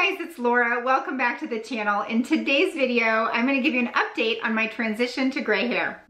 guys, it's Laura. Welcome back to the channel. In today's video, I'm going to give you an update on my transition to gray hair.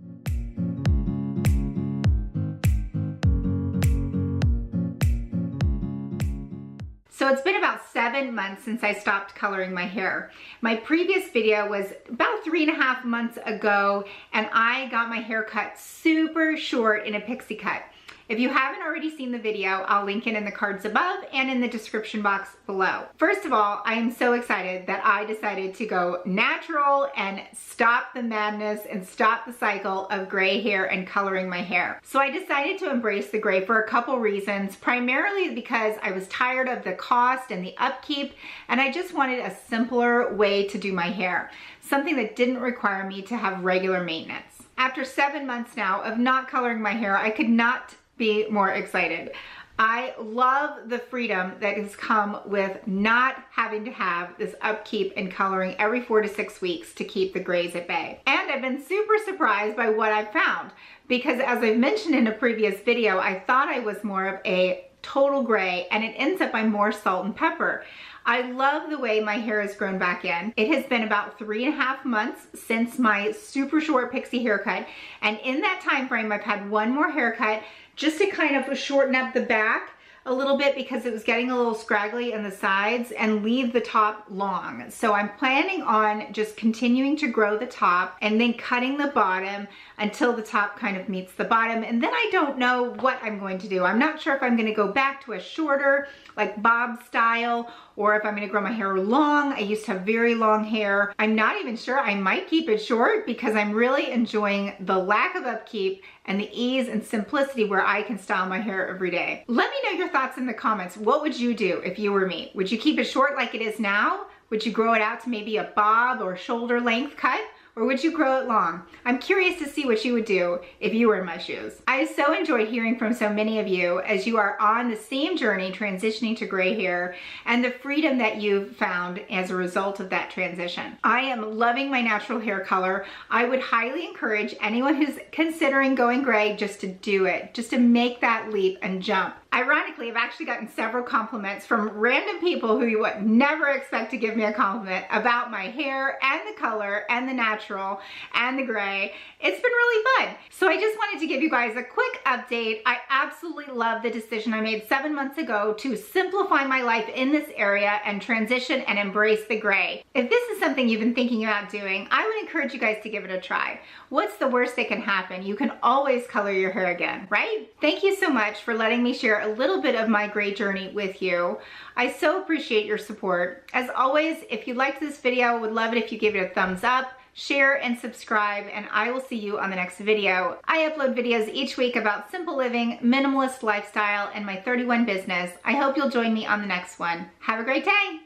So it's been about 7 months since I stopped coloring my hair. My previous video was about 3.5 months ago, and I got my hair cut super short in a pixie cut. If you haven't already seen the video, I'll link it in the cards above and in the description box below. First of all, I am so excited that I decided to go natural and stop the madness and stop the cycle of gray hair and coloring my hair. So I decided to embrace the gray for a couple reasons, primarily because I was tired of the cost and the upkeep, and I just wanted a simpler way to do my hair, something that didn't require me to have regular maintenance. After 7 months now of not coloring my hair, I could not be more excited. I love the freedom that has come with not having to have this upkeep and coloring every 4 to 6 weeks to keep the grays at bay. And I've been super surprised by what I've found, because as I've mentioned in a previous video, I thought I was more of a total gray, and it ends up I'm more salt and pepper. I love the way my hair has grown back in. It has been about 3.5 months since my super short pixie haircut, and in that time frame I've had one more haircut just to kind of shorten up the back a little bit because it was getting a little scraggly in the sides, and leave the top long. So I'm planning on just continuing to grow the top and then cutting the bottom until the top kind of meets the bottom. And then I don't know what I'm going to do. I'm not sure if I'm going to go back to a shorter, like bob style, or if I'm going to grow my hair long. I used to have very long hair. I'm not even sure. I might keep it short because I'm really enjoying the lack of upkeep and the ease and simplicity where I can style my hair every day. Let me know your thoughts in the comments. What would you do if you were me? Would you keep it short like it is now? Would you grow it out to maybe a bob or shoulder length cut? Or would you grow it long? I'm curious to see what you would do if you were in my shoes. I so enjoyed hearing from so many of you as you are on the same journey transitioning to gray hair, and the freedom that you've found as a result of that transition. I am loving my natural hair color. I would highly encourage anyone who's considering going gray just to do it, just to make that leap and jump. Ironically, I've actually gotten several compliments from random people who you would never expect to give me a compliment about my hair and the color and the natural and the gray. It's been really fun. So I just wanted to give you guys a quick update. I absolutely love the decision I made 7 months ago to simplify my life in this area and transition and embrace the gray. If this is something you've been thinking about doing, I would encourage you guys to give it a try. What's the worst that can happen? You can always color your hair again, right? Thank you so much for letting me share a little bit of my gray journey with you. I so appreciate your support. As always, if you liked this video, I would love it if you give it a thumbs up, share, and subscribe, and I will see you on the next video. I upload videos each week about simple living, minimalist lifestyle, and my 31 business. I hope you'll join me on the next one. Have a great day.